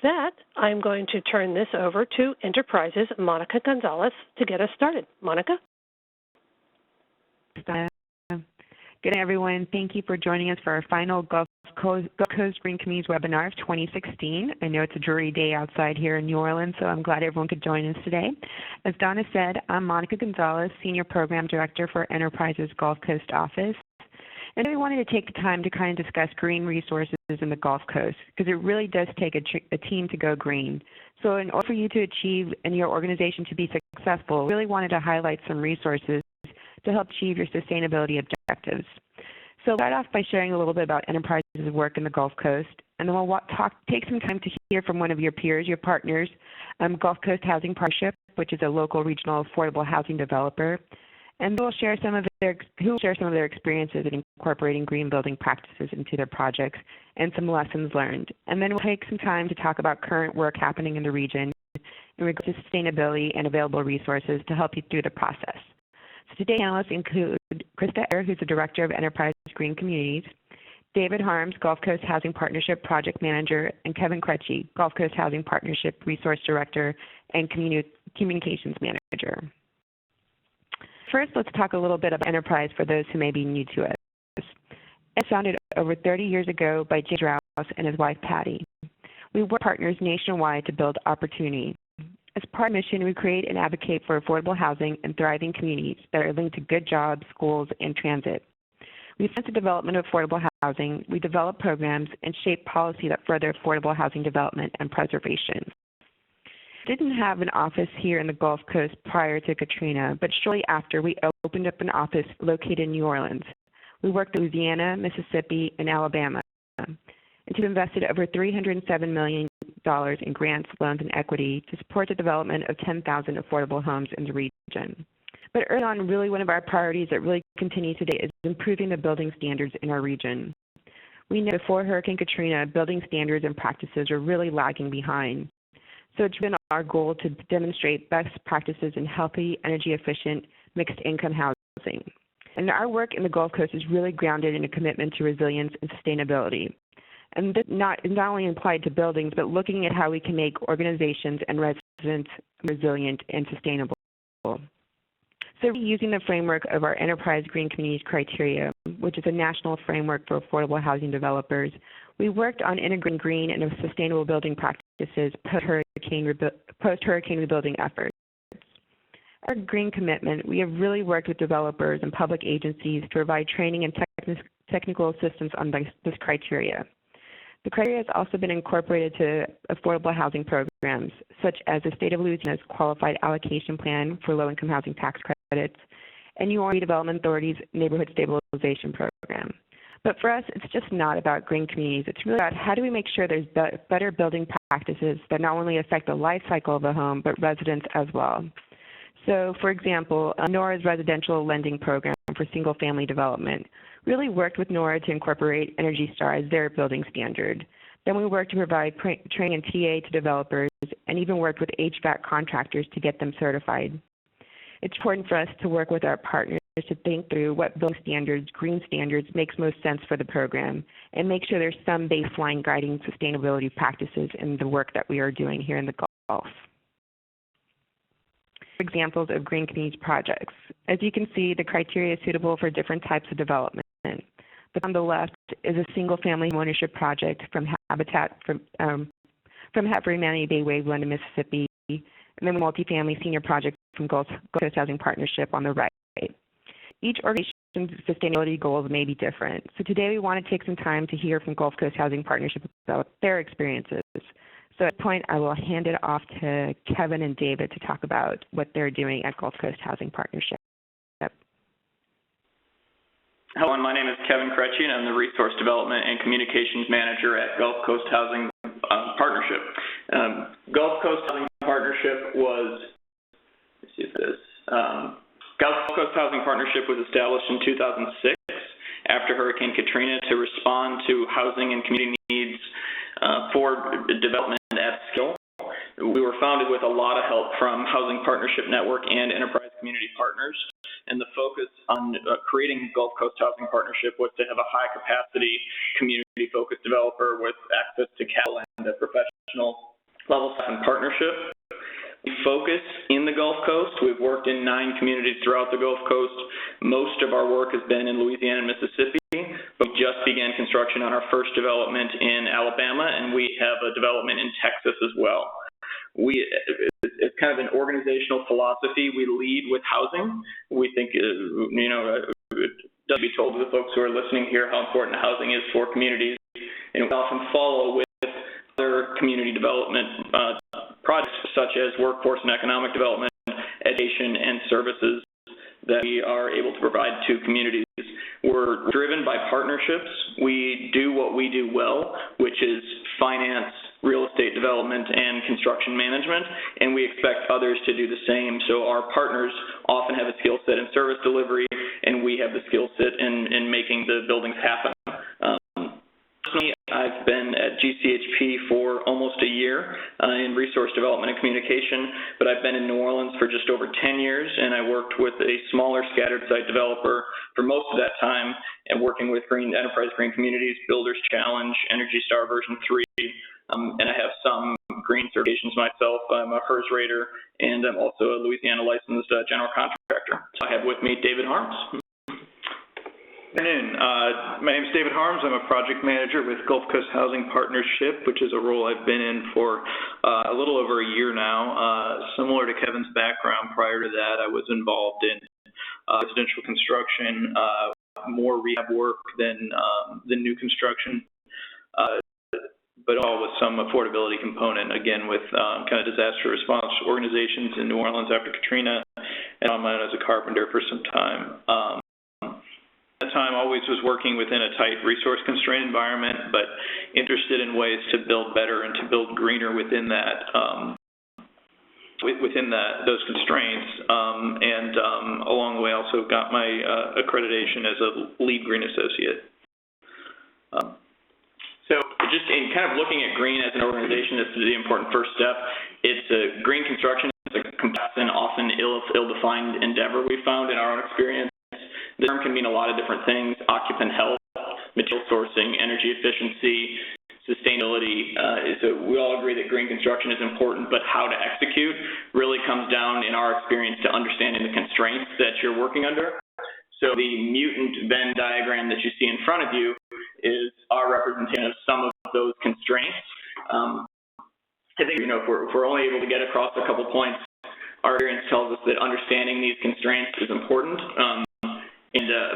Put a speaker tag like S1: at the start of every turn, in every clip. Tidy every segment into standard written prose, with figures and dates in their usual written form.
S1: that, I'm going to turn this over to Enterprise's Monica Gonzalez to get us started. Monica?
S2: Good day, everyone. Thank you for joining us for our final Gulf Coast Green Communities webinar of 2016. I know it's a dreary day outside here in New Orleans, so I'm glad everyone could join us today. As Donna said, I'm Monica Gonzalez, Senior Program Director for Enterprise's Gulf Coast Office. And we wanted to take the time to kind of discuss green resources in the Gulf Coast, because it really does take a team to go green. So in order for you to achieve and your organization to be successful, we really wanted to highlight some resources to help achieve your sustainability objectives. So we'll start off by sharing a little bit about Enterprise's work in the Gulf Coast, and then we'll take some time to hear from one of your peers, your partners, Gulf Coast Housing Partnership, which is a local regional affordable housing developer, and who will share some of their experiences in incorporating green building practices into their projects and some lessons learned. And then we'll take some time to talk about current work happening in the region in regards to sustainability and available resources to help you through the process. So today's panelists include Krista Eyre, who's the Director of Enterprise Green Communities, David Harms, Gulf Coast Housing Partnership Project Manager, and Kevin Kretschy, Gulf Coast Housing Partnership Resource Director and Communications Manager. First, let's talk a little bit about Enterprise for those who may be new to us. It was founded over 30 years ago by James Rouse and his wife, Patty. We work partners nationwide to build opportunity. As part of our mission, we create and advocate for affordable housing and thriving communities that are linked to good jobs, schools, and transit. We fund the development of affordable housing, we develop programs, and shape policy that further affordable housing development and preservation. We didn't have an office here in the Gulf Coast prior to Katrina, but shortly after, we opened up an office located in New Orleans. We worked in Louisiana, Mississippi, and Alabama, and we've invested over $307 million in grants, loans, and equity to support the development of 10,000 affordable homes in the region. But early on, really one of our priorities that really continues today is improving the building standards in our region. We know before Hurricane Katrina, building standards and practices are really lagging behind. So it's been our goal to demonstrate best practices in healthy, energy-efficient, mixed-income housing. And our work in the Gulf Coast is really grounded in a commitment to resilience and sustainability. And this not only applied to buildings, but looking at how we can make organizations and residents resilient and sustainable. So using the framework of our Enterprise Green Communities criteria, which is a national framework for affordable housing developers, we worked on integrating green and sustainable building practices post-hurricane rebuilding efforts. Our green commitment, we have really worked with developers and public agencies to provide training and technical assistance on this criteria. The criteria has also been incorporated to affordable housing programs, such as the State of Louisiana's Qualified Allocation Plan for Low-Income Housing Tax Credits and New Orleans Development Authority's Neighborhood Stabilization Program. But for us, it's just not about green communities. It's really about how do we make sure there's better building practices that not only affect the life cycle of a home, but residents as well. So, for example, NORA's residential lending program for single-family development really worked with NORA to incorporate Energy Star as their building standard. Then we worked to provide training and TA to developers and even worked with HVAC contractors to get them certified. It's important for us to work with our partners to think through what building standards, green standards, makes most sense for the program and make sure there's some baseline guiding sustainability practices in the work that we are doing here in the Gulf. Examples of green communities projects. As you can see, the criteria is suitable for different types of development. But on the left is a single-family ownership project from Habitat for Humanity Bay Wave, London, Mississippi, and then a multifamily senior project from Gulf Coast Housing Partnership on the right. Each organization's sustainability goals may be different. So today we want to take some time to hear from Gulf Coast Housing Partnership about their experiences. So at this point, I will hand it off to Kevin and David to talk about what they're doing at Gulf Coast Housing Partnership.
S3: Hello, my name is Kevin Kretschy, and I'm the Resource Development and Communications Manager at Gulf Coast Housing Partnership. Gulf Coast Housing Partnership was, let's see if this, Gulf Coast Housing Partnership was established in 2006 after Hurricane Katrina to respond to housing and community needs for development at scale. We were founded with a lot of help from Housing Partnership Network and Enterprise Community Partners, and the focus on creating Gulf Coast Housing Partnership was to have a high-capacity, community-focused developer with access to capital and a professional Partnership. We focus in the Gulf Coast. We've worked in 9 communities throughout the Gulf Coast. Most of our work has been in Louisiana and Mississippi, but we just began construction on our first development in Alabama, and we have a development in Texas as well. It's kind of an organizational philosophy. We lead with housing. We think, it does be told to the folks who are listening here how important housing is for communities, and we often follow with other community development projects such as workforce and economic development, education, and services that we are able to provide to communities. We're driven by partnerships. We do what we do well, which is finance, real estate development, and construction management, and we expect others to do the same. So our partners often have a skill set in service delivery, and we have the skill set in making the buildings happen. Personally, I've been at GCHP for almost a year in resource development and communication, but I've been in New Orleans for just over 10 years, and I worked with a smaller scattered site developer for most of that time, and working with Enterprise Green Communities, Builders Challenge, Energy Star version 3, and I have some green certifications myself. I'm a HERS rater, and I'm also a Louisiana licensed general contractor. So I have with me David Harms.
S4: Good afternoon. My name is David Harms. I'm a project manager with Gulf Coast Housing Partnership, which is a role I've been in for a little over a year now. Similar to Kevin's background, prior to that, I was involved in residential construction, more rehab work than new construction, but all with some affordability component, again, with kind of disaster response organizations in New Orleans after Katrina, and on my own as a carpenter for some time. Time always was working within a tight resource constrained environment, but interested in ways to build better and to build greener within that those constraints, and along the way also got my accreditation as a lead green associate.
S3: So just in kind of looking at green as an organization, this is the important first step. It's green construction is a complex and often ill-defined endeavor we found in our own experience. The term can mean a lot of different things: occupant health, material sourcing, energy efficiency, sustainability. So we all agree that green construction is important, but how to execute really comes down, in our experience, to understanding the constraints that you're working under. So the mutant Venn diagram that you see in front of you is our representation of some of those constraints. I think, if we're only able to get across a couple points, our experience tells us that understanding these constraints is important.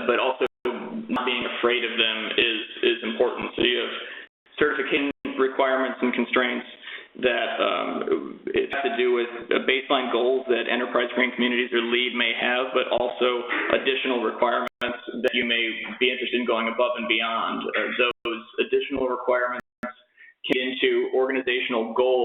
S3: But also not being afraid of them is important. So you have certification requirements and constraints that it has to do with baseline goals that Enterprise Green Communities or LEED may have, but also additional requirements that you may be interested in going above and beyond. Those additional requirements get into organizational goals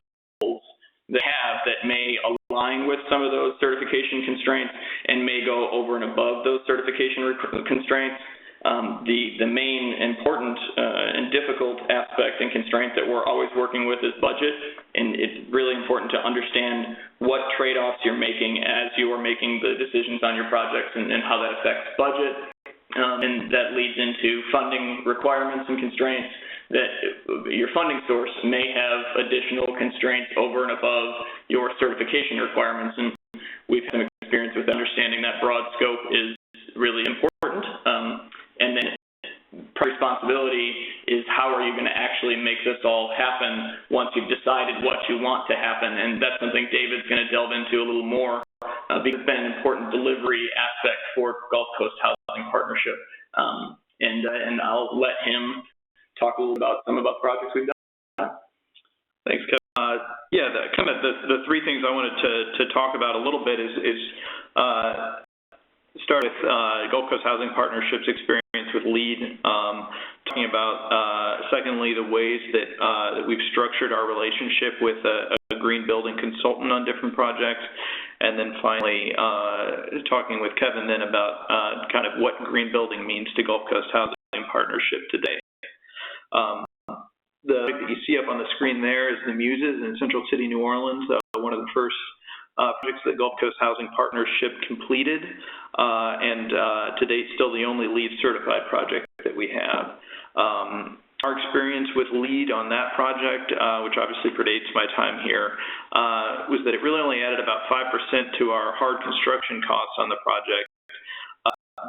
S3: that may align with some of those certification constraints and may go over and above those certification constraints. The main important and difficult aspect and constraint that we're always working with is budget, and it's really important to understand what trade-offs you're making as you are making the decisions on your projects and how that affects budget, and that leads into funding requirements and constraints. That your funding source may have additional constraints over and above your certification requirements, and we've had some experience with understanding that broad scope is really important. And then responsibility is how are you going to actually make this all happen once you've decided what you want to happen, and that's something David's going to delve into a little more because it's been an important delivery aspect for Gulf Coast Housing Partnership, and I'll let him talk a little about some of the projects we've done.
S4: Thanks, Kevin. The three things I wanted to talk about a little bit is start with Gulf Coast Housing Partnership's experience with LEED, talking about, secondly, the ways that we've structured our relationship with a green building consultant on different projects, and then finally talking with Kevin then about kind of what green building means to Gulf Coast Housing Partnership today. The that you see up on the screen there is the Muses in Central City, New Orleans, one of the first projects that Gulf Coast Housing Partnership completed, and to date still the only LEED certified project that we have. Our experience with LEED on that project, which obviously predates my time here, was that it really only added about 5% to our hard construction costs on the project,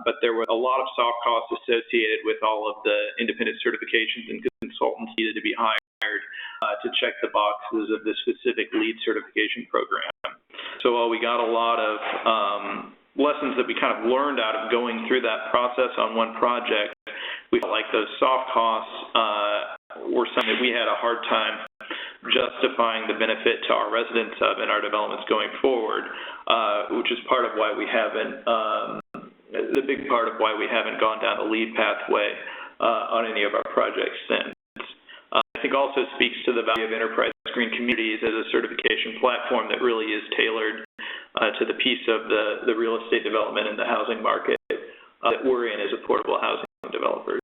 S4: but there were a lot of soft costs associated with all of the independent certifications and consultants needed to be hired to check the boxes of the specific LEED certification program. So while we got a lot of lessons that we kind of learned out of going through that process on one project, we felt like those soft costs were something that we had a hard time justifying the benefit to our residents of in our developments going forward, which is part of why we haven't, the big part of why we haven't gone down the LEED pathway on any of our projects since. I think also speaks to the value of enterprise green communities as a certification platform that really is tailored to the piece of the real estate development and the housing market that we're in as affordable housing developers.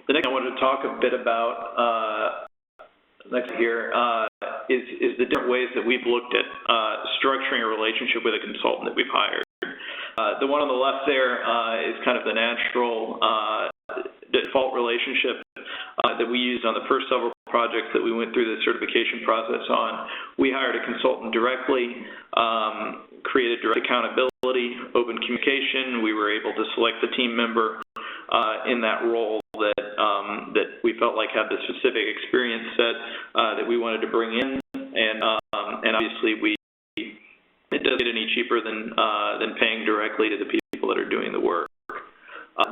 S4: The next I wanted to talk a bit about next here is the different ways that we've looked at structuring a relationship with a consultant that we've hired. The one on the left there is kind of the natural default relationship that we used on the first several projects that we went through the certification process on. We hired a consultant directly, created direct accountability, open communication. We were able to select the team member in that role that we felt like had the specific experience set that we wanted to bring in, and obviously it doesn't get any cheaper than paying directly to the people that are doing the work.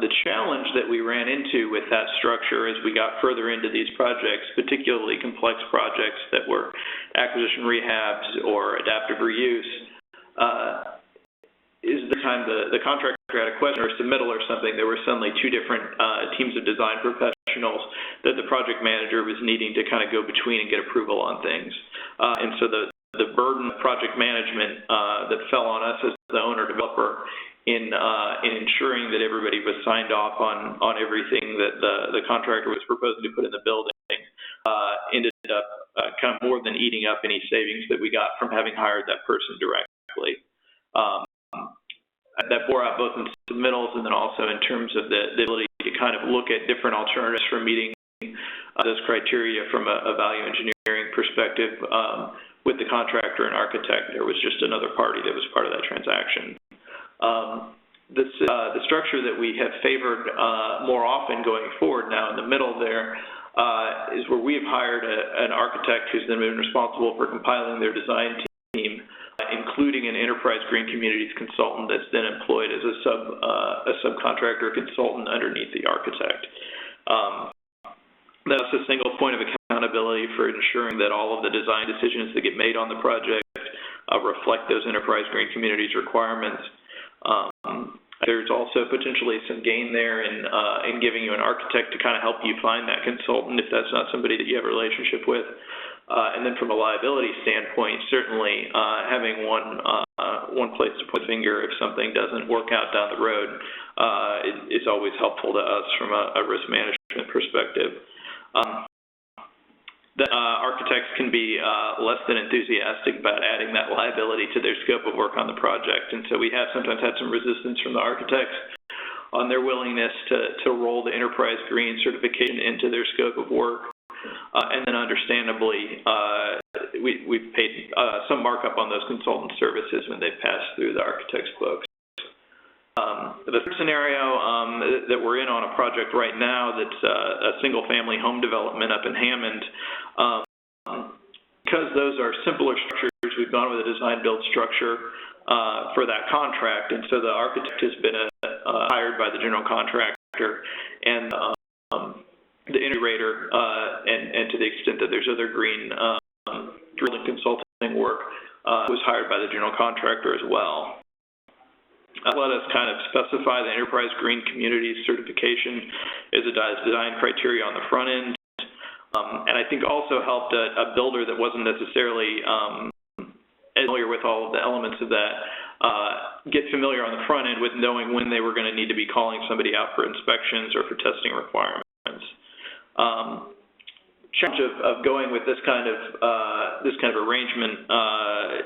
S4: The challenge that we ran into with that structure as we got further into these projects, particularly complex projects that were acquisition rehabs or adaptive reuse, is the time the contractor had a question or a submittal or something, there were suddenly two different teams of design professionals that the project manager was needing to kind of go between and get approval on things. And so the burden of project management that fell on us as the owner-developer in ensuring that everybody was signed off on everything that the contractor was proposing to put in the building ended up kind of more than eating up any savings that we got from having hired that person directly. That bore out both in submittals and then also in terms of the ability to kind of look at different alternatives for meeting those criteria from a value engineering perspective with the contractor and architect. There was just another party that was part of that transaction. The structure that we have favored more often going forward now in the middle there is where we have hired an architect who's then been responsible for compiling their design team, including an enterprise green communities consultant that's then employed as a subcontractor consultant underneath the architect. That's a single point of accountability for ensuring that all of the design decisions that get made on the project reflect those enterprise green communities requirements. There's also potentially some gain there in giving you an architect to kind of help you find that consultant if that's not somebody that you have a relationship with. And then from a liability standpoint, certainly having one place to put a finger if something doesn't work out down the road is always helpful to us from a risk management perspective. Architects can be less than enthusiastic about adding that liability to their scope of work on the project, and so we have sometimes had some resistance from the architects on their willingness to roll the enterprise green certification into their scope of work. And then understandably, we've paid some markup on those consultant services when they pass through the architect's books. The third scenario that we're in on a project right now that's a single-family home development up in Hammond, because those are simpler structures, we've gone with a design-build structure for that contract, and so the architect has been hired by the general contractor, and the integrator, and to the extent that there's other green drilling consulting work, was hired by the general contractor as well. Let us kind of specify the enterprise green communities certification as a design criteria on the front end, and I think also helped a builder that wasn't necessarily familiar with all of the elements of that get familiar on the front end with knowing when they were going to need to be calling somebody out for inspections or for testing requirements. Challenge of going with this kind of arrangement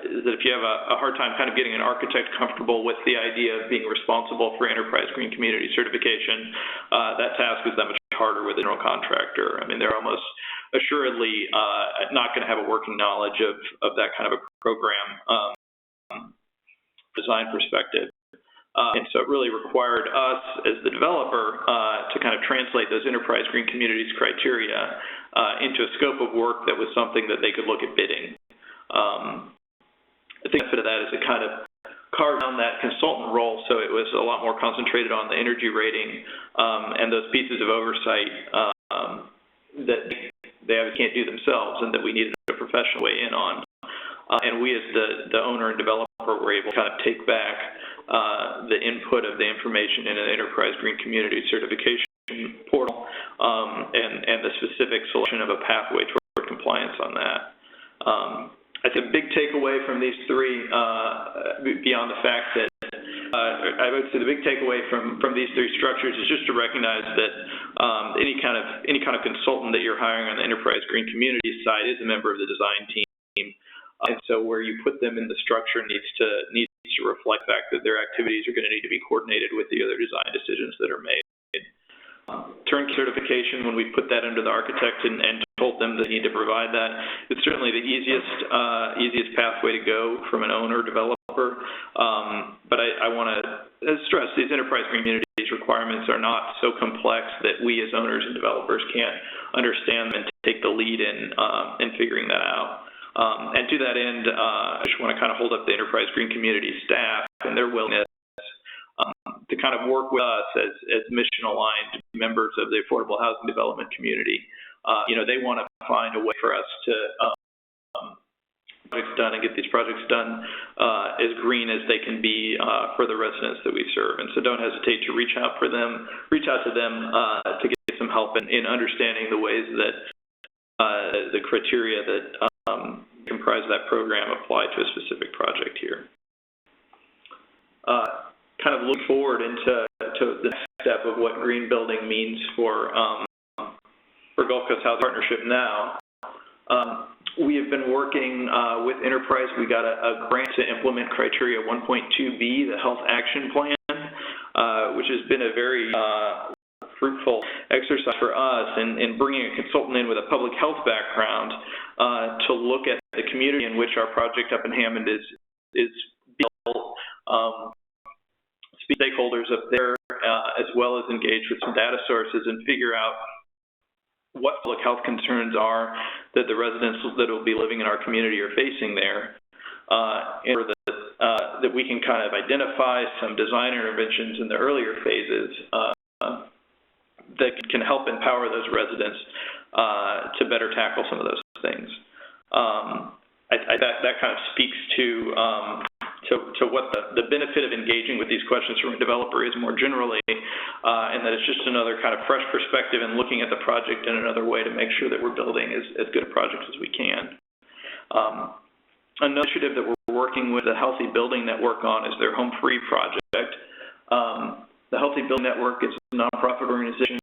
S4: is that if you have a hard time kind of getting an architect comfortable with the idea of being responsible for enterprise green community certification, that task is that much harder with a general contractor. I mean, they're almost assuredly not going to have a working knowledge of that kind of a program design perspective. And so it really required us as the developer to kind of translate those enterprise green communities criteria into a scope of work that was something that they could look at bidding. I think the benefit of that is it kind of carved down that consultant role, so it was a lot more concentrated on the energy rating and those pieces of oversight that they can't do themselves and that we needed a professional weigh in on. And we as the owner and developer were able to kind of take back the input of the information in an enterprise green community certification portal and the specific selection of a pathway toward compliance on that. I think a big takeaway from these three, beyond the fact that I would say the big takeaway from these three structures is just to recognize that any kind of consultant that you're hiring on the enterprise green community side is a member of the design team, and so where you put them in the structure needs to reflect the fact that their activities are going to need to be coordinated with the other design decisions that are made. Turnkey certification, when we put that under the architect and told them they need to provide that, it's certainly the easiest pathway to go from an owner developer. But I want to stress these enterprise green communities requirements are not so complex that we as owners and developers can't understand them and take the lead in figuring that out. And to that end, I just want to kind of hold up the enterprise green community staff and their willingness to kind of work with us as mission-aligned members of the affordable housing development community. They want to find a way for us to projects done and get these projects done as green as they can be for the residents that we serve. And so don't hesitate to reach out to them to get some help in understanding the ways that the criteria that comprise that program apply to a specific project here. Kind of look forward into the next step of what green building means for Gulf Coast Housing Partnership now. We have been working with Enterprise. We got a grant to implement Criteria 1.2b, the Health Action Plan, which has been a very fruitful exercise for us in bringing a consultant in with a public health background to look at the community in which our project up in Hammond is built, stakeholders up there, as well as engage with some data sources and figure out what public health concerns are that the residents that will be living in our community are facing there, and that we can kind of identify some design interventions in the earlier phases that can help empower those residents to better tackle some of those things. That kind of speaks to what the benefit of engaging with these questions from a developer is more generally, and that it's just another kind of fresh perspective and looking at the project in another way to make sure that we're building as good a project as we can. Another initiative that we're working with the Healthy Building Network on is their Home Free project. The Healthy Building Network is a nonprofit organization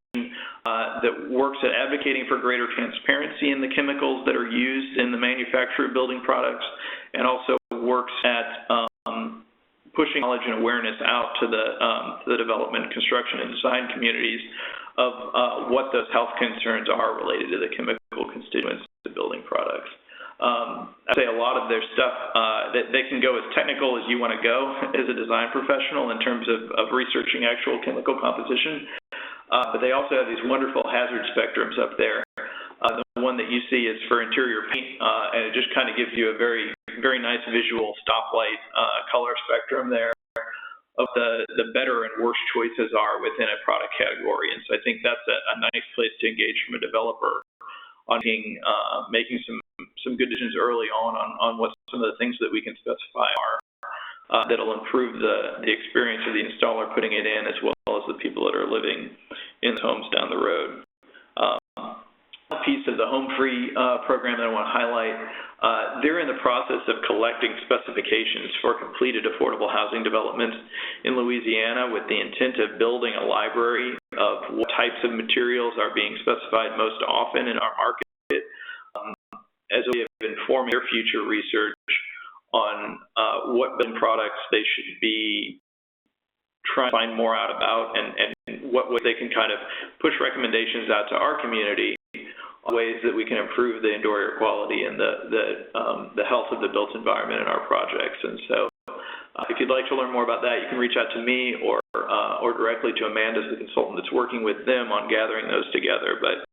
S4: that works at advocating for greater transparency in the chemicals that are used in the manufacture of building products, and also works at pushing knowledge and awareness out to the development, construction, and design communities of what those health concerns are related to the chemical constituents of building products. I'd say a lot of their stuff, they can go as technical as you want to go as a design professional in terms of researching actual chemical composition, but they also have these wonderful hazard spectrums up there. The one that you see is for interior paint, and it just kind of gives you a very, very nice visual stoplight color spectrum there of the better and worse choices are within a product category. And so I think that's a nice place to engage from a developer on making some good decisions early on what some of the things that we can specify are that'll improve the experience of the installer putting it in, as well as the people that are living in the homes down the road. A piece of the Home Free program that I want to highlight, they're in the process of collecting specifications for completed affordable housing developments in Louisiana with the intent of building a library of what types of materials are being specified most often in our market, as a way of informing their future research on what building products they should be try and find more out about and what way they can kind of push recommendations out to our community on ways that we can improve the indoor air quality and the health of the built environment in our projects. And so if you'd like to learn more about that, you can reach out to me or directly to Amanda as the consultant that's working with them on gathering those together. But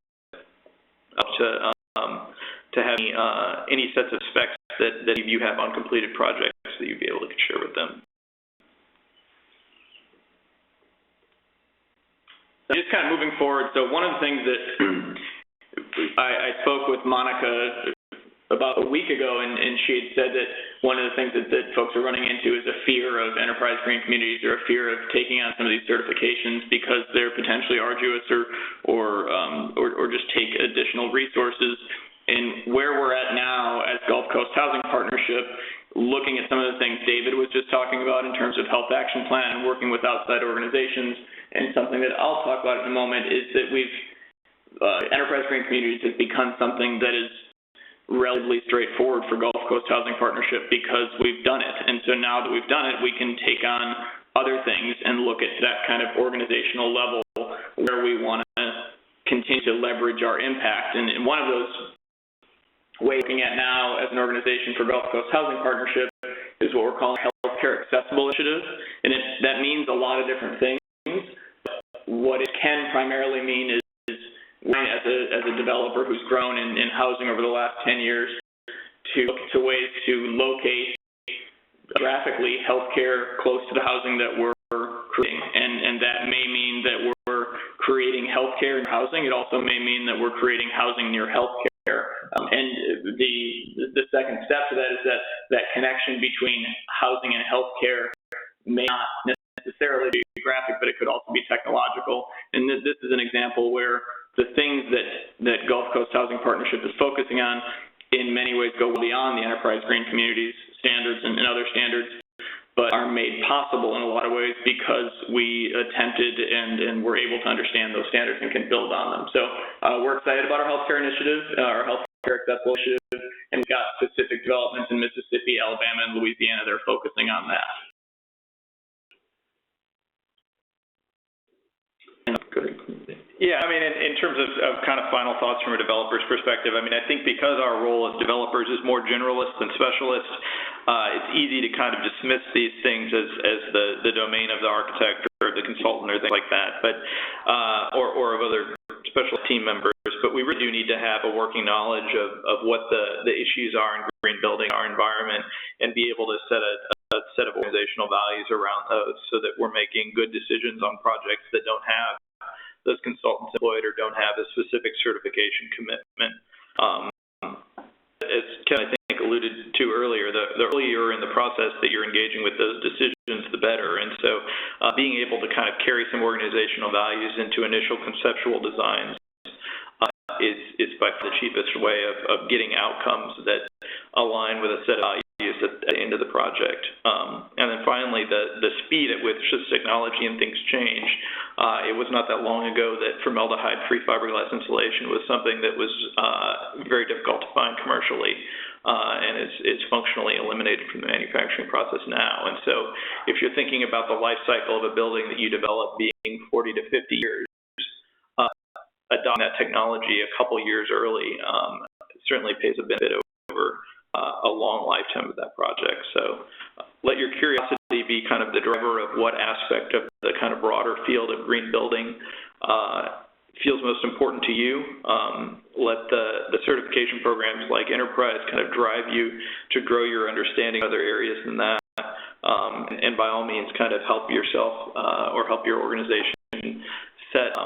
S4: to have any sets of specs that you have on completed projects that you'd be able to share with them.
S3: Just kind of moving forward, so one of the things that I spoke with Monica about a week ago, and she had said that one of the things that folks are running into is a fear of enterprise green communities, or a fear of taking on some of these certifications because they're potentially arduous or just take additional resources. And where we're at now as Gulf Coast Housing Partnership, looking at some of the things David was just talking about in terms of health action plan and working with outside organizations, and something that I'll talk about in a moment is that enterprise green communities has become something that is relatively straightforward for Gulf Coast Housing Partnership because we've done it. And so now that we've done it, we can take on other things and look at that kind of organizational level where we want to continue to leverage our impact. And one of those ways we're looking at now as an organization for Gulf Coast Housing Partnership is what we're calling Healthcare Accessible Initiative. And that means a lot of different things. What it can primarily mean is as a developer who's grown in housing over the last 10 years to look to ways to locate geographically healthcare close to the housing that we're creating. And that may mean that we're creating healthcare in housing. It also may mean that we're creating housing near healthcare. And the second step to that is that connection between housing and healthcare may not necessarily be geographic, but it could also be technological. And this is an example where the things that Gulf Coast Housing Partnership is focusing on in many ways go beyond the enterprise green communities standards and other standards, but are made possible in a lot of ways because we attempted and were able to understand those standards and can build on them. So we're excited about our healthcare initiative, our healthcare accessible initiative, and we've got specific developments in Mississippi, Alabama, and Louisiana that are focusing on that.
S4: Yeah, I mean, in terms of kind of final thoughts from a developer's perspective, I mean, I think because our role as developers is more generalist than specialist, it's easy to kind of dismiss these things as the domain of the architect or the consultant or things like that, but or of other special team members. But we really do need to have a working knowledge of what the issues are in green building, our environment, and be able to set a set of organizational values around those so that we're making good decisions on projects that don't have those consultants employed or don't have a specific certification commitment. As Kevin, I think, alluded to earlier, the earlier in the process that you're engaging with those decisions, the better. And so being able to kind of carry some organizational values into initial conceptual designs is by far the cheapest way of getting outcomes that align with a set of values at the end of the project. And then finally, the speed at which this technology and things change. It was not that long ago that formaldehyde-free fiberglass insulation was something that was very difficult to find commercially, and it's functionally eliminated from the manufacturing process now. And so if you're thinking about the life cycle of a building that you develop being 40 to 50 years, adopting that technology a couple years early certainly pays a bit over a long lifetime of that project. So let your curiosity be kind of the driver of what aspect of the kind of broader field of green building feels most important to you. Let the certification programs like Enterprise kind of drive you to grow your understanding of other areas than that. And by all means, kind of help yourself or help your organization set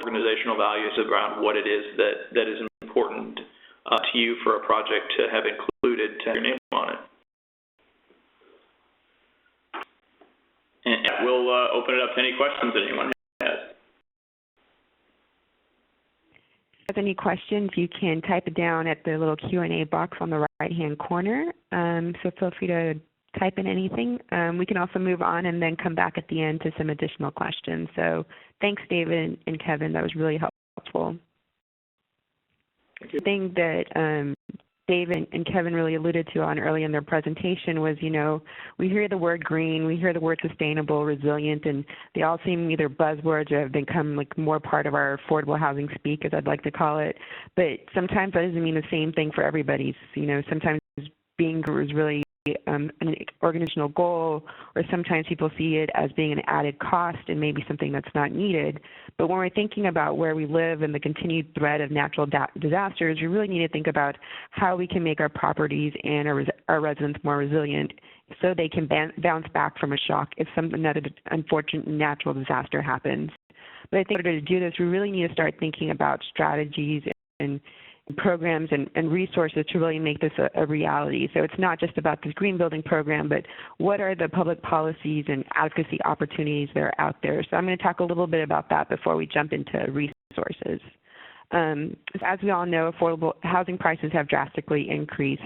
S4: organizational values around what it is that is important to you for a project to have included, to have your name on it. And we'll open it up to any questions that anyone has.
S2: If you have any questions, you can type it down at the little Q&A box on the right-hand corner. So feel free to type in anything. We can also move on and then come back at the end to some additional questions. So thanks, David and Kevin. That was really helpful.
S3: Thank you.
S2: The thing that Dave and Kevin really alluded to on early in their presentation was, we hear the word green, we hear the word sustainable, resilient, and they all seem either buzzwords or have become like more part of our affordable housing speak, as I'd like to call it. But sometimes that doesn't mean the same thing for everybody. Sometimes being green is really an organizational goal, or sometimes people see it as being an added cost and maybe something that's not needed. But when we're thinking about where we live and the continued threat of natural disasters, we really need to think about how we can make our properties and our residents more resilient so they can bounce back from a shock if another unfortunate natural disaster happens. But I think in order to do this, we really need to start thinking about strategies and programs and resources to really make this a reality. So it's not just about this green building program, but what are the public policies and advocacy opportunities that are out there. So I'm going to talk a little bit about that before we jump into resources. As we all know, affordable housing prices have drastically increased.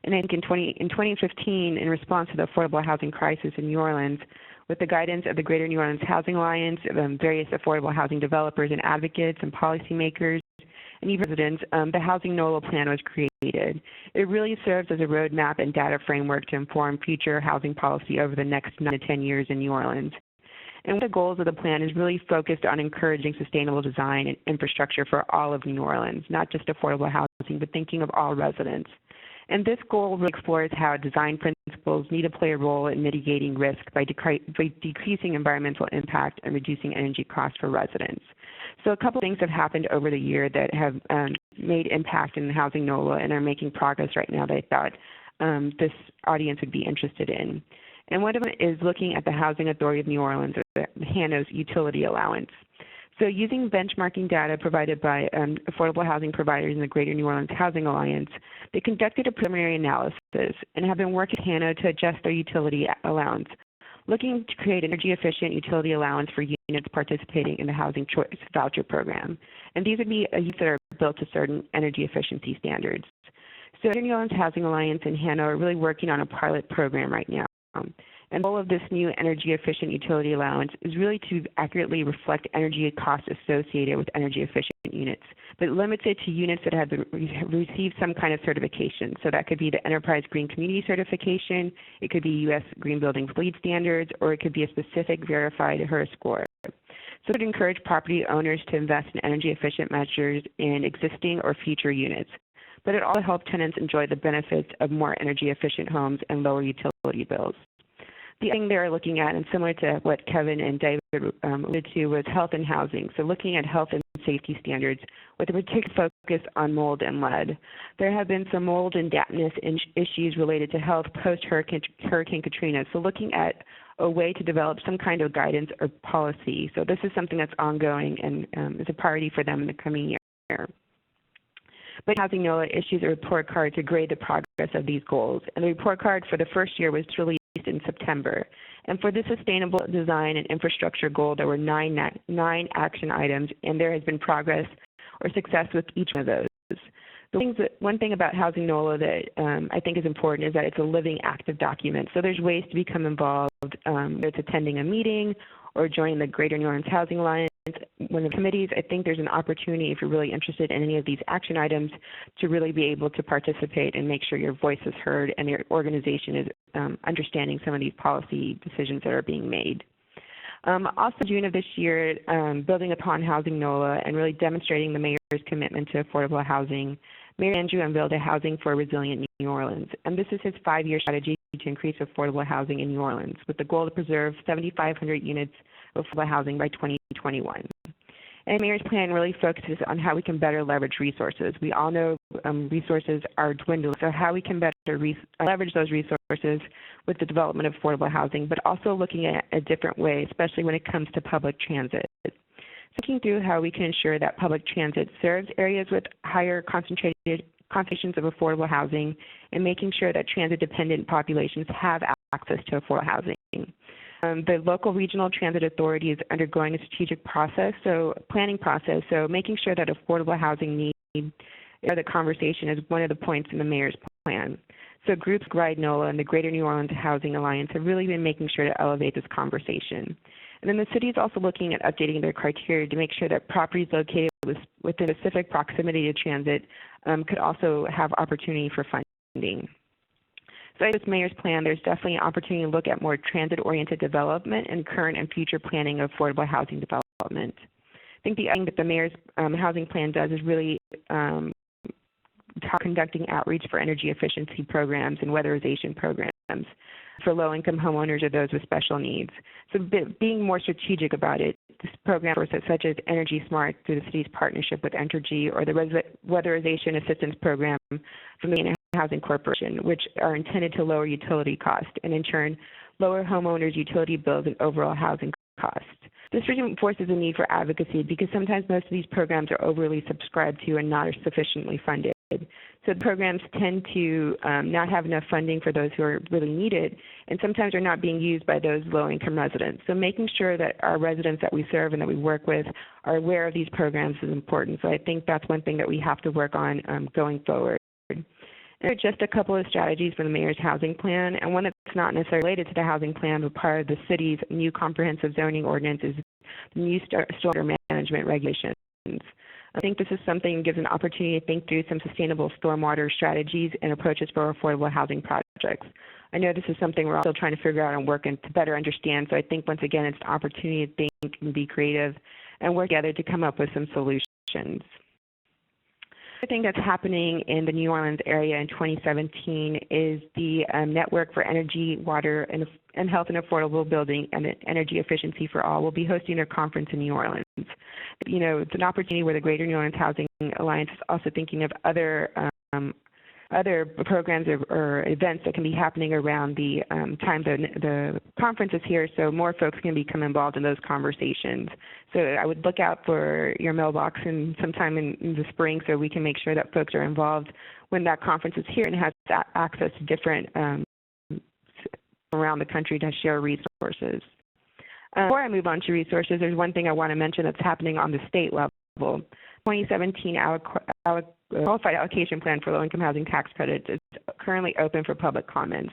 S2: And I think in 2015, in response to the affordable housing crisis in New Orleans, with the guidance of the Greater New Orleans Housing Alliance, various affordable housing developers and advocates and policymakers, and even residents, the HousingNOLA plan was created. It really serves as a roadmap and data framework to inform future housing policy over the next 9 to 10 years in New Orleans. And one of the goals of the plan is really focused on encouraging sustainable design and infrastructure for all of New Orleans, not just affordable housing, but thinking of all residents. And this goal really explores how design principles need to play a role in mitigating risk by decreasing environmental impact and reducing energy costs for residents. So a couple of things have happened over the year that have made impact in HousingNOLA and are making progress right now that I thought this audience would be interested in. And one of them is looking at the Housing Authority of New Orleans, or the HANO's utility allowance. So using benchmarking data provided by affordable housing providers in the Greater New Orleans Housing Alliance, they conducted a preliminary analysis and have been working with HANO to adjust their utility allowance, looking to create an energy-efficient utility allowance for units participating in the Housing Choice Voucher Program. And these would be units that are built to certain energy efficiency standards. So the New Orleans Housing Alliance and HANO are really working on a pilot program right now. And the goal of this new energy-efficient utility allowance is really to accurately reflect energy costs associated with energy-efficient units, but it limits it to units that have received some kind of certification. So that could be the Enterprise Green Community Certification, it could be U.S. Green Building LEED standards, or it could be a specific verified HERS score. So it would encourage property owners to invest in energy-efficient measures in existing or future units. But it also helps tenants enjoy the benefits of more energy-efficient homes and lower utility bills. The other thing they're looking at, and similar to what Kevin and David alluded to, was health and housing. So looking at health and safety standards with a particular focus on mold and lead. There have been some mold and dampness issues related to health post-Hurricane Katrina. So looking at a way to develop some kind of guidance or policy. So this is something that's ongoing and is a priority for them in the coming year. But HousingNOLA issues a report card to grade the progress of these goals. And the report card for the first year was released in September. And for the sustainable design and infrastructure goal, there were nine action items, and there has been progress or success with each one of those. One thing about HousingNOLA that I think is important is that it's a living, active document. So there's ways to become involved, whether it's attending a meeting or joining the Greater New Orleans Housing Alliance, one of the committees. I think there's an opportunity, if you're really interested in any of these action items, to really be able to participate and make sure your voice is heard and your organization is understanding some of these policy decisions that are being made. Also, June of this year, building upon HousingNOLA and really demonstrating the mayor's commitment to affordable housing, Mayor Andrew unveiled a Housing for a Resilient New Orleans, and this is his 5-year strategy to increase affordable housing in New Orleans, with the goal to preserve 7,500 units of affordable housing by 2021. And the Mayor's plan really focuses on how we can better leverage resources. We all know resources are dwindling, so how we can better leverage those resources with the development of affordable housing, but also looking at a different way, especially when it comes to public transit. Thinking through how we can ensure that public transit serves areas with higher concentrations of affordable housing, and making sure that transit-dependent populations have access to affordable housing. The local regional transit authority is undergoing a strategic planning process, so making sure that affordable housing needs or the conversation is one of the points in the mayor's plan. So groups like NOLA and the Greater New Orleans Housing Alliance have really been making sure to elevate this conversation. And then the city is also looking at updating their criteria to make sure that properties located within specific proximity to transit could also have opportunity for funding. So in this mayor's plan, there's definitely an opportunity to look at more transit-oriented development and current and future planning of affordable housing development. I think the other thing that the mayor's housing plan does is really conducting outreach for energy efficiency programs and weatherization programs for low-income homeowners or those with special needs. So being more strategic about it, this program such as Energy Smart through the city's partnership with Entergy, or the Weatherization Assistance Program from the Indiana Housing Corporation, which are intended to lower utility costs and in turn lower homeowners' utility bills and overall housing costs. This reinforces the need for advocacy because sometimes most of these programs are overly subscribed to and not sufficiently funded. So the programs tend to not have enough funding for those who are really needed, and sometimes are not being used by those low-income residents. So making sure that our residents that we serve and that we work with are aware of these programs is important. So I think that's one thing that we have to work on going forward. And there are just a couple of strategies for the mayor's housing plan, and one that's not necessarily related to the housing plan, but part of the city's new comprehensive zoning ordinance is the new stormwater management regulations. I think this is something that gives an opportunity to think through some sustainable stormwater strategies and approaches for affordable housing projects. I know this is something we're all still trying to figure out and work and to better understand, so I think once again it's an opportunity to think and be creative and work together to come up with some solutions. The thing that's happening in the New Orleans area in 2017 is the Network for Energy, Water, and Health and Affordable Building and Energy Efficiency for All will be hosting their conference in New Orleans. You know, it's an opportunity where the Greater New Orleans Housing Alliance is also thinking of other programs or events that can be happening around the time the conference is here, so more folks can become involved in those conversations. So I would look out for your mailbox sometime in the spring so we can make sure that folks are involved when that conference is here and has access to different around the country to share resources. Before I move on to resources, there's one thing I want to mention that's happening on the state level. 2017 Qualified Allocation Plan for Low-Income Housing Tax Credits is currently open for public comments.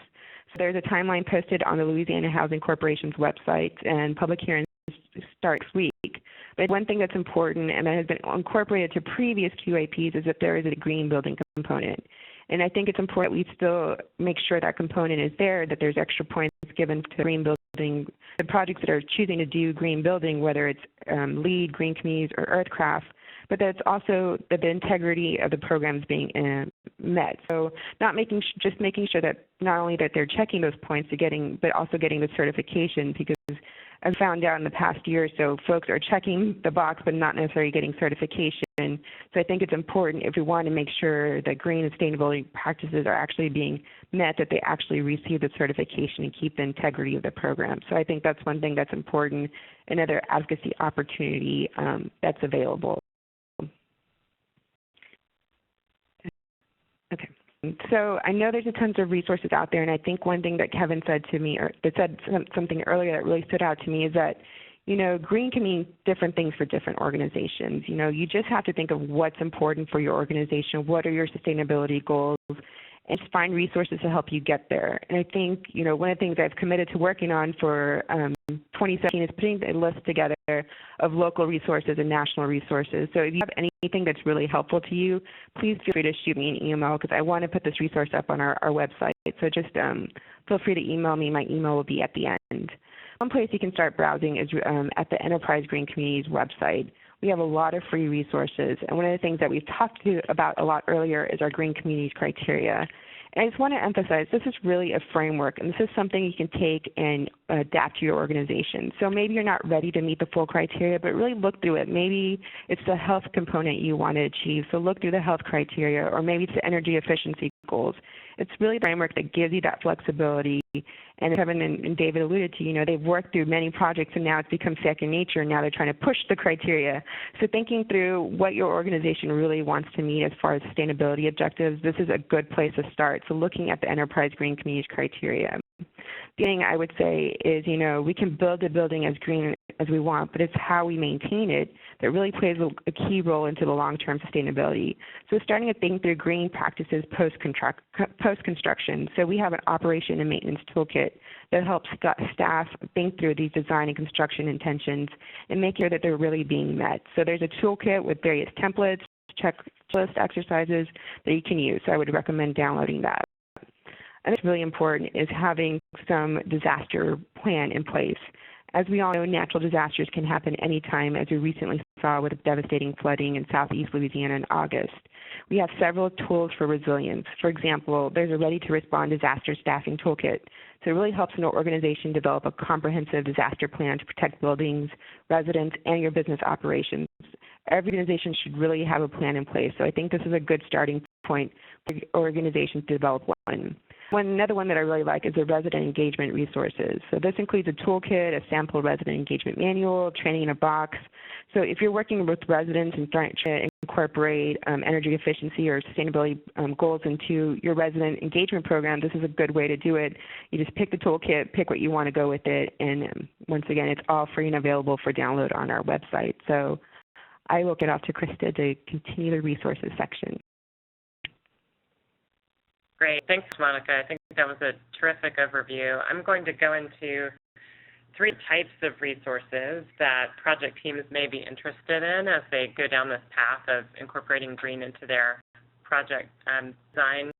S2: So there's a timeline posted on the Louisiana Housing Corporation's website, and public hearings start next week. But one thing that's important and that has been incorporated to previous QAPs is that there is a green building component. And I think it's important that we still make sure that component is there, that there's extra points given to green building, the projects that are choosing to do green building, whether it's LEED, Green Communities, or Earthcraft, but that's also that the integrity of the program is being met. So just making sure that not only that they're checking those points but also getting the certification, because I've found out in the past year or so, folks are checking the box but not necessarily getting certification. So I think it's important, if we want to make sure that green and sustainability practices are actually being met, that they actually receive the certification and keep the integrity of the program. So I think that's one thing that's important, another advocacy opportunity that's available. Okay. So I know there's a tons of resources out there, and I think one thing that Kevin said to me, or that said something earlier that really stood out to me, is that, you know, green can mean different things for different organizations. You know, you just have to think of what's important for your organization, what are your sustainability goals, and just find resources to help you get there. And I think, you know, one of the things I've committed to working on for 2017 is putting a list together of local resources and national resources. So if you have anything that's really helpful to you, please feel free to shoot me an email, because I want to put this resource up on our website. So just feel free to email me. My email will be at the end. One place you can start browsing is at the Enterprise Green Communities website. We have a lot of free resources, and one of the things that we've talked about a lot earlier is our Green Communities criteria. And I just want to emphasize, this is really a framework, and this is something you can take and adapt to your organization. So maybe you're not ready to meet the full criteria, but really look through it. Maybe it's the health component you want to achieve, so look through the health criteria, or maybe it's the energy efficiency goals. It's really a framework that gives you that flexibility. And Kevin and David alluded to, you know, they've worked through many projects and now it's become second nature, and now they're trying to push the criteria. So thinking through what your organization really wants to meet as far as sustainability objectives, this is a good place to start. So looking at the Enterprise Green Communities criteria. The thing I would say is, you know, we can build a building as green as we want, but it's how we maintain it that really plays a key role into the long-term sustainability. So starting to think through green practices post-construction. So we have an operation and maintenance toolkit that helps staff think through these design and construction intentions and make sure that they're really being met. So there's a toolkit with various templates, checklist exercises that you can use. So I would recommend downloading that. And it's really important is having some disaster plan in place. As we all know, natural disasters can happen anytime, as we recently saw with devastating flooding in southeast Louisiana in August. We have several tools for resilience. For example, there's a ready-to-respond disaster staffing toolkit. So it really helps an organization develop a comprehensive disaster plan to protect buildings, residents, and your business operations. Every organization should really have a plan in place. So I think this is a good starting point for organizations to develop one. Another one that I really like is the resident engagement resources. So this includes a toolkit, a sample resident engagement manual, training in a box. So if you're working with residents and trying to incorporate energy efficiency or sustainability goals into your resident engagement program, this is a good way to do it. You just pick the toolkit, pick what you want to go with it, and once again, it's all free and available for download on our website. So I will get off to Krista to continue the resources section.
S5: Great. Thanks, Monica. I think that was a terrific overview. I'm going to go into 3 types of resources that project teams may be interested in as they go down this path of incorporating green into their project design,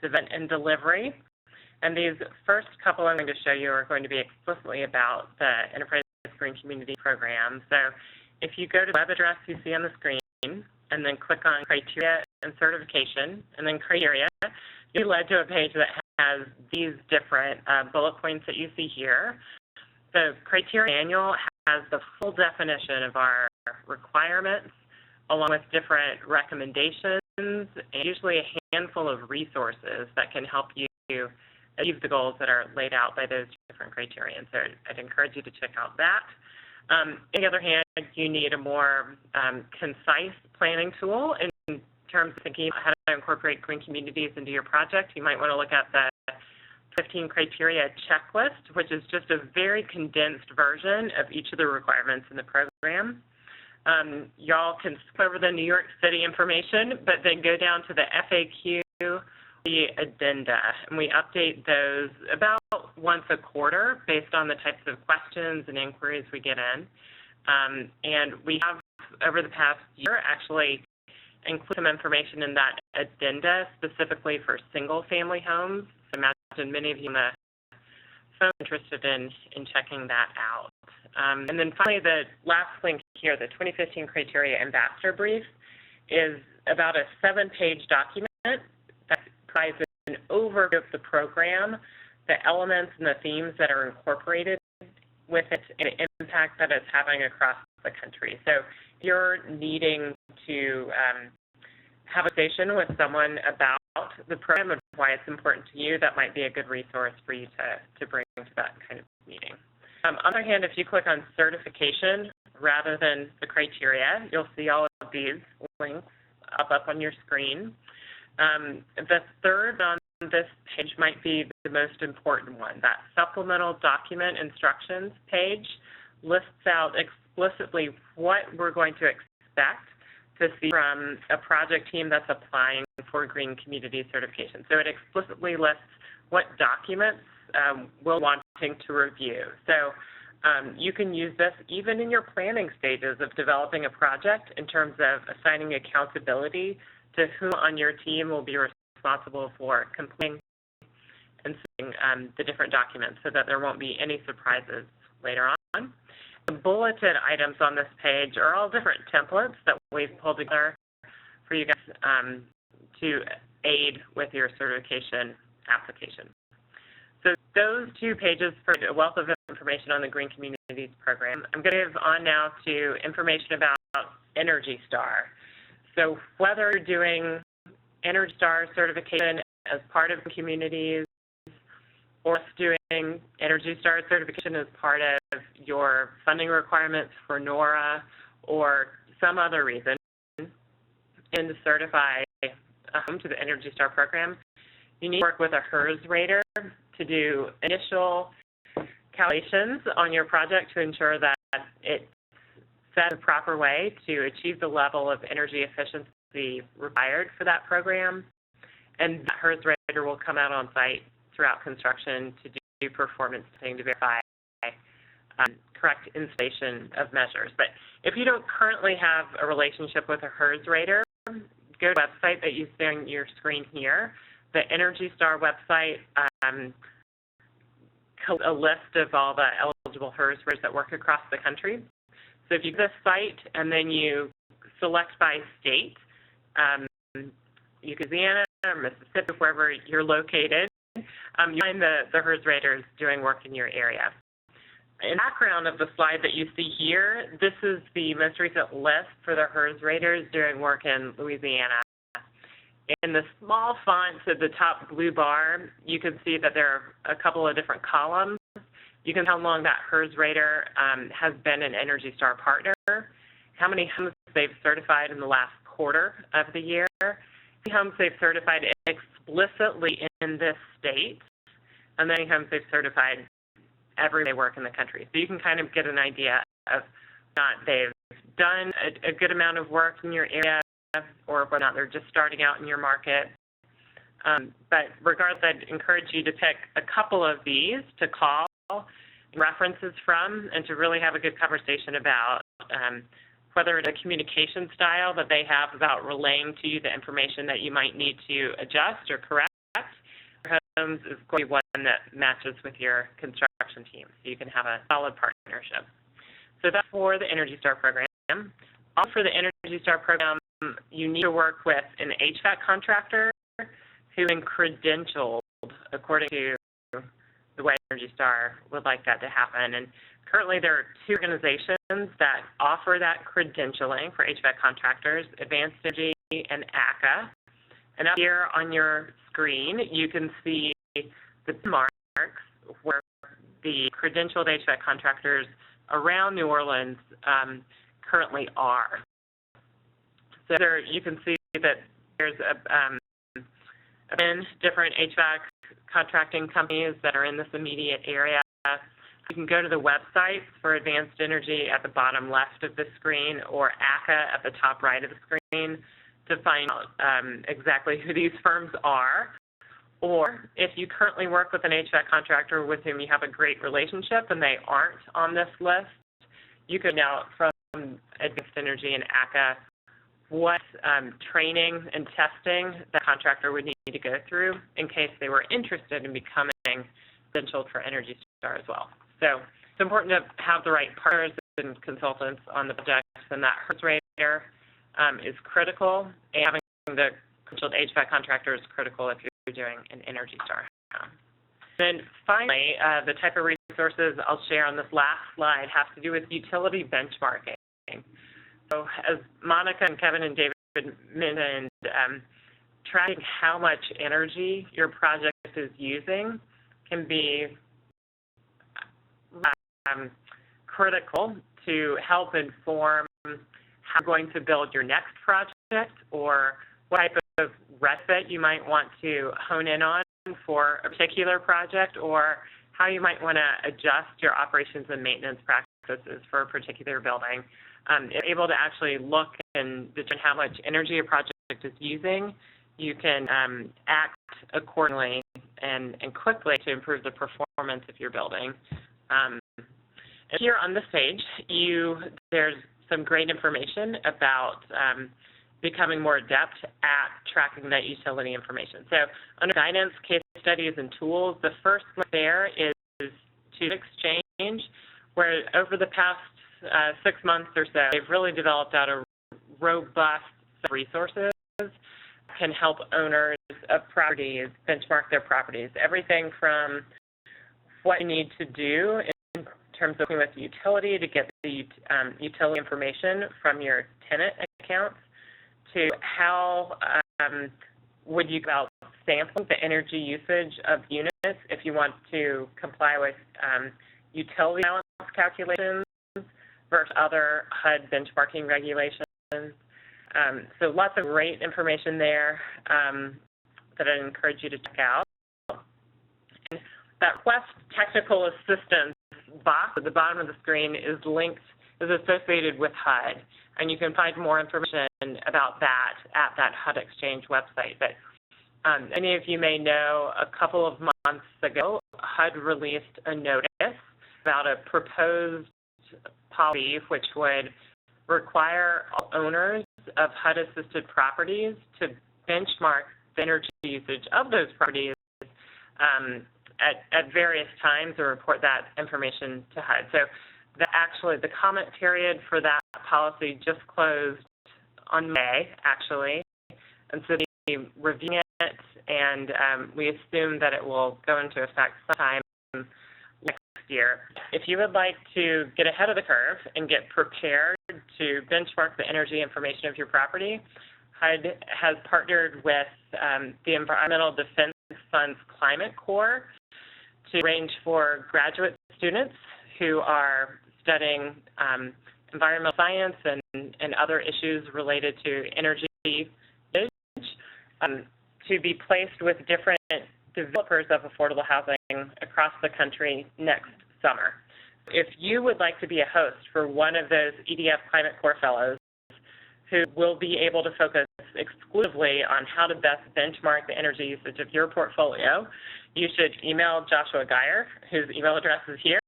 S5: development, and delivery. And these first couple I'm going to show you are going to be explicitly about the Enterprise Green Community Program. So if you go to the web address you see on the screen and then click on Criteria and Certification and then Criteria, you're led to a page that has these different bullet points that you see here. The criteria manual has the full definition of our requirements along with different recommendations and usually a handful of resources that can help you achieve the goals that are laid out by those different criteria. So I'd encourage you to check out that. On the other hand, you need a more concise planning tool in terms of thinking about how to incorporate green communities into your project. You might want to look at the 15 criteria checklist, which is just a very condensed version of each of the requirements in the program. Y'all can skip over the New York City information, but then go down to the FAQ, the addenda, and we update those about once a quarter based on the types of questions and inquiries we get in. And we have, over the past year, actually include some information in that addenda specifically for single-family homes. So imagine many of you on the phone interested in checking that out. And then finally, the last link here, the 2015 Criteria Ambassador Brief, is about a 7-page document that provides an overview of the program, the elements and the themes that are incorporated with it, and the impact that it's having across the country. So if you're needing to have a conversation with someone about the program and why it's important to you, that might be a good resource for you to bring to that kind of meeting. On the other hand, if you click on certification rather than the criteria, you'll see all of these links up on your screen. The third on this page might be the most important one. That supplemental document instructions page lists out explicitly what we're going to expect to see from a project team that's applying for green community certification. So it explicitly lists what documents we're wanting to review. So you can use this even in your planning stages of developing a project in terms of assigning accountability to who on your team will be responsible for completing and seeing the different documents so that there won't be any surprises later on. The bulleted items on this page are all different templates that we've pulled together for you guys to aid with your certification application. So those 2 pages provide a wealth of information on the Green Communities Program. I'm going to move on now to information about Energy Star. So whether you're doing Energy Star certification as part of communities or doing Energy Star certification as part of your funding requirements for NORA or some other reason, and to certify a home to the Energy Star program, you need to work with a HERS rater to do initial calculations on your project to ensure that it's set in a proper way to achieve the level of energy efficiency required for that program, and that HERS rater will come out on site throughout construction to do performance testing to verify correct installation of measures. But if you don't currently have a relationship with a HERS rater, go to the website that you see on your screen here. The Energy Star website has a list of all the eligible HERS raters that work across the country. So if you go to this site and then you select by state, Louisiana or Mississippi, wherever you're located, you find the HERS raters doing work in your area. In the background of the slide that you see here, this is the most recent list for the HERS raters doing work in Louisiana. In the small fonts at the top blue bar, you can see that there are a couple of different columns. You can see how long that HERS rater has been an Energy Star partner, how many homes they've certified in the last quarter of the year, how many homes they've certified explicitly in this state, and then how many homes they've certified everywhere they work in the country. So you can kind of get an idea of whether or not they've done a good amount of work in your area or whether or not they're just starting out in your market. But regardless, I'd encourage you to pick a couple of these to call references from and to really have a good conversation about whether the communication style that they have about relaying to you the information that you might need to adjust or correct homes is going to be one that matches with your construction team, so you can have a solid partnership. So that's for the Energy Star program. Also for the Energy Star program, you need to work with an HVAC contractor who's been credentialed according to the way Energy Star would like that to happen. And currently there are two organizations that offer that credentialing for HVAC contractors, Advanced Energy and ACA. And up here on your screen, you can see the marks where the credentialed HVAC contractors around New Orleans currently are. So there, you can see that there's different HVAC contracting companies that are in this immediate area. You can go to the websites for Advanced Energy at the bottom left of the screen or ACA at the top right of the screen to find out exactly who these firms are. Or if you currently work with an HVAC contractor with whom you have a great relationship and they aren't on this list, you can now from Advanced Energy and ACA what training and testing the contractor would need to go through in case they were interested in becoming credentialed for Energy Star as well. So it's important to have the right partners and consultants on the projects, and that HERS rater is critical, and having the credentialed HVAC contractor is critical if you're doing an Energy Star. Then finally, the type of resources I'll share on this last slide have to do with utility benchmarking. So as Monica and Kevin and David mentioned, tracking how much energy your project is using can be critical to help inform how you're going to build your next project or what type of retrofit you might want to hone in on for a particular project, or how you might want to adjust your operations and maintenance practices for a particular building. If you're able to actually look and determine how much energy your project is using, you can act accordingly and quickly to improve the performance of your building. And here on this page, there's some great information about becoming more adept at tracking that utility information. So under guidance, case studies, and tools, the first one there is to exchange, where over the past 6 months or so, they've really developed out a robust set of resources that can help owners of properties benchmark their properties. Everything from what you need to do in terms of working with the utility to get the utility information from your tenant accounts, to how would you go about sampling the energy usage of units if you want to comply with utility balance calculations versus other HUD benchmarking regulations. So lots of great information there that I'd encourage you to check out. And that request technical assistance box at the bottom of the screen is associated with HUD, and you can find more information about that at that HUD Exchange website. But many of you may know a couple of months ago, HUD released a notice about a proposed policy which would require all owners of HUD-assisted properties to benchmark the energy usage of those properties at various times or report that information to HUD. So the comment period for that policy just closed on May, actually, and so we're reviewing it, and we assume that it will go into effect sometime next year. If you would like to get ahead of the curve and get prepared to benchmark the energy information of your property, HUD has partnered with the Environmental Defense Fund's Climate Corps to arrange for graduate students who are studying environmental science and other issues related to energy usage to be placed with different developers of affordable housing across the country next summer. If you would like to be a host for one of those EDF Climate Corps Fellows who will be able to focus exclusively on how to best benchmark the energy usage of your portfolio, you should email Joshua Geyer, whose email address is here,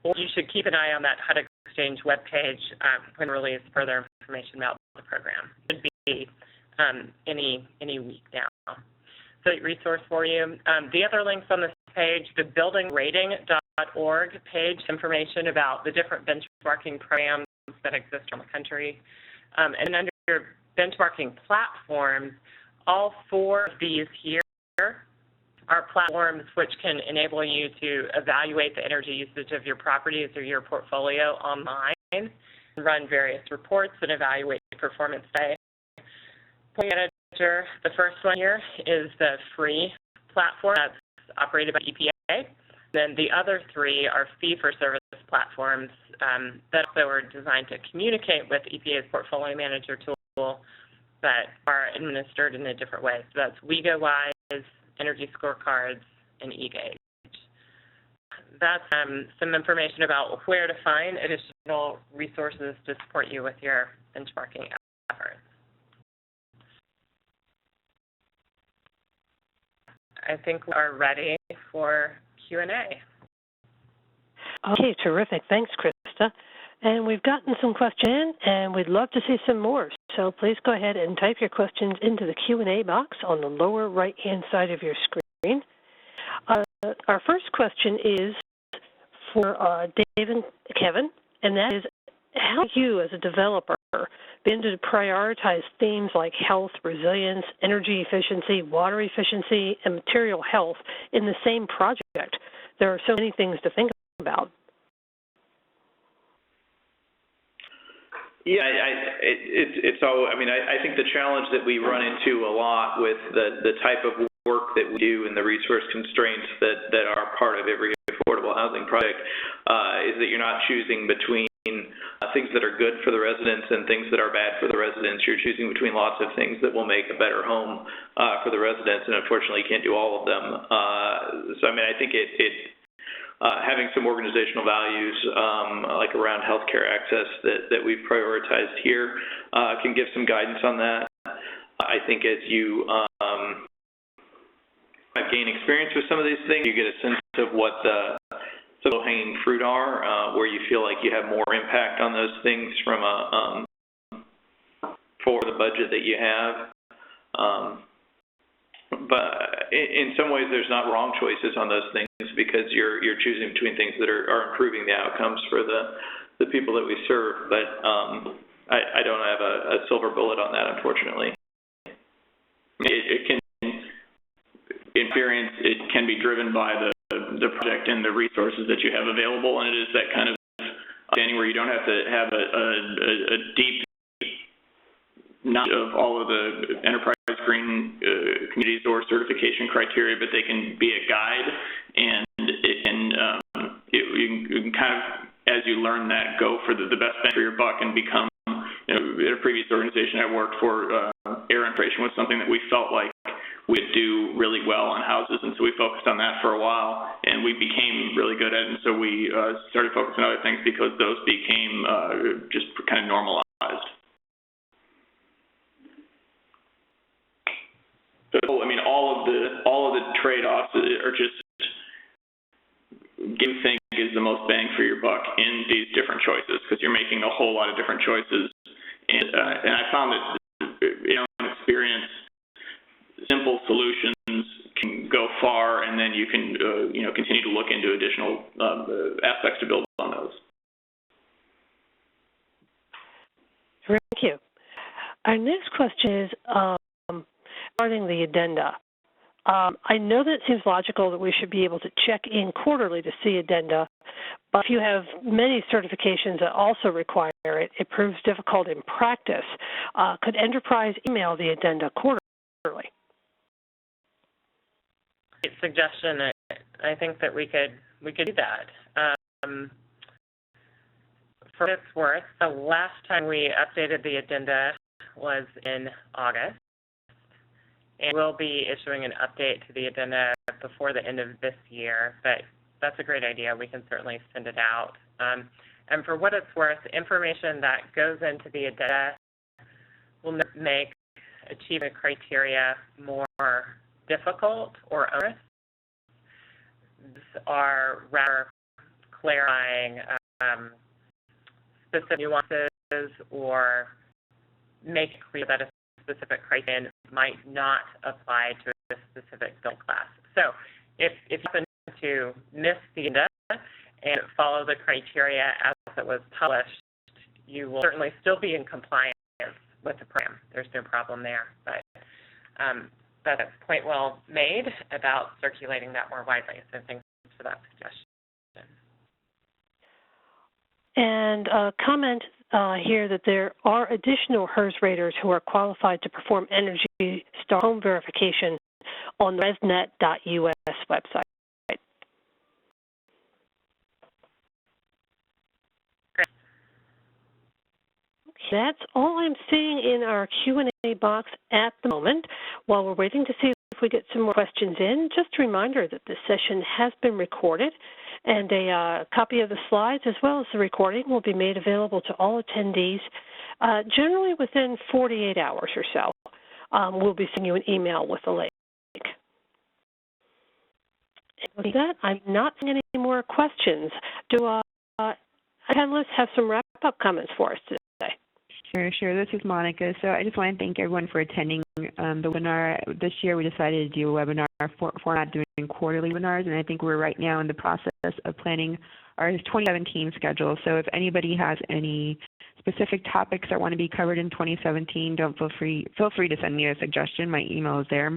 S5: or you should keep an eye on that HUD Exchange webpage when released further information about the program. It should be any week now. So resource for you. The other links on this page, the buildingrating.org page, information about the different benchmarking programs that exist around the country. And under benchmarking platforms, all four of these here are platforms which can enable you to evaluate the energy usage of your properties or your portfolio online, run various reports, and evaluate performance data. Point Manager, the first one here, is the free platform that's operated by EPA. Then the other three are fee-for-service platforms that also are designed to communicate with EPA's Portfolio Manager tool but are administered in a different way. So that's WeGoWise, Energy Scorecards, and eGauge. That's some information about where to find additional resources to support you with your benchmarking efforts. I think we are ready for Q&A.
S1: Okay, terrific. Thanks, Krista. And we've gotten some questions in, and we'd love to see some more. So please go ahead and type your questions into the Q&A box on the lower right-hand side of your screen. Our first question is for Dave and Kevin, and that is, how do you as a developer begin to prioritize themes like health, resilience, energy efficiency, water efficiency, and material health in the same project? There are so many things to think about.
S4: Yeah, I think the challenge that we run into a lot with the type of work that we do and the resource constraints that are part of every affordable housing project is that you're not choosing between things that are good for the residents and things that are bad for the residents. You're choosing between lots of things that will make a better home for the residents, and unfortunately you can't do all of them. I think having some organizational values like around healthcare access that we've prioritized here can give some guidance on that. I think as you gain experience with some of these things, you get a sense of what the low-hanging fruit are, where you feel like you have more impact on those things from for the budget that you have. But in some ways, there's not wrong choices on those things because you're choosing between things that are improving the outcomes for the people that we serve. But I don't have a silver bullet on that, unfortunately.
S3: It can be driven by the project and the resources that you have available, and it is that kind of understanding where you don't have to have a deep knowledge of all of the enterprise green communities or certification criteria, but they can be a guide, and it can you can kind of, as you learn that, go for the best bang for your buck and become, at a previous organization I worked for, air infiltration was something that we felt like we'd do really well on houses, and so we focused on that for a while, and we became really good at it, and so we started focusing on other things because those became just kind of normalized. So, I mean, all of the trade-offs are just what you think is the most bang for your buck in these different choices, because you're making a whole lot of different choices, and I found that, in experience, simple solutions can go far, and then you can continue to look into additional aspects to build on those.
S1: Thank you. Our next question is regarding the addenda. I know that it seems logical that we should be able to check in quarterly to see addenda, but if you have many certifications that also require it, it proves difficult in practice. Could Enterprise email the addenda quarterly?
S5: Great suggestion. I think that we could do that. For what it's worth, the last time we updated the addenda was in August. And we'll be issuing an update to the addenda before the end of this year, but that's a great idea. We can certainly send it out. And for what it's worth, information that goes into the addenda will make achievement criteria more difficult or onerous. These are rather clarifying specific nuances or make it clear that a specific criterion might not apply to a specific building class. So if you happen to miss the addenda and follow the criteria as it was published, you will certainly still be in compliance with the program. There's no problem there. But that's a point well made about circulating that more widely. So thanks for that suggestion.
S1: And a comment here that there are additional HERS raters who are qualified to perform Energy Star home verification on the resnet.us website.
S5: Great.
S1: That's all I'm seeing in our Q&A box at the moment. While we're waiting to see if we get some more questions in, just a reminder that this session has been recorded, and a copy of the slides as well as the recording will be made available to all attendees generally within 48 hours or so. We'll be sending you an email with the link. With that, I'm not seeing any more questions. Do panelists have some wrap-up comments for us today?
S2: Sure. This is Monica. So I just want to thank everyone for attending the webinar. This year we decided to do a webinar format doing quarterly webinars, and I think we're right now in the process of planning our 2017 schedule. So if anybody has any specific topics that want to be covered in 2017, feel free to send me a suggestion. My email is there,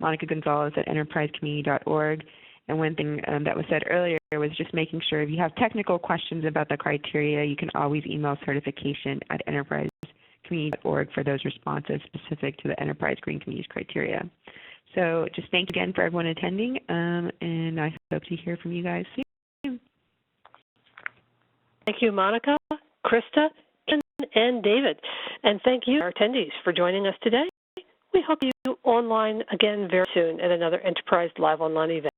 S2: monicagonzalez@enterprisecommunity.org. And one thing that was said earlier was just making sure if you have technical questions about the criteria, you can always email certification@enterprisecommunity.org for those responses specific to the Enterprise Green Communities criteria. So just thank you again for everyone attending, and I hope to hear from you guys soon.
S1: Thank you, Monica, Krista, and David. And thank you, our attendees, for joining us today. We hope you online again very soon at another Enterprise Live Online event.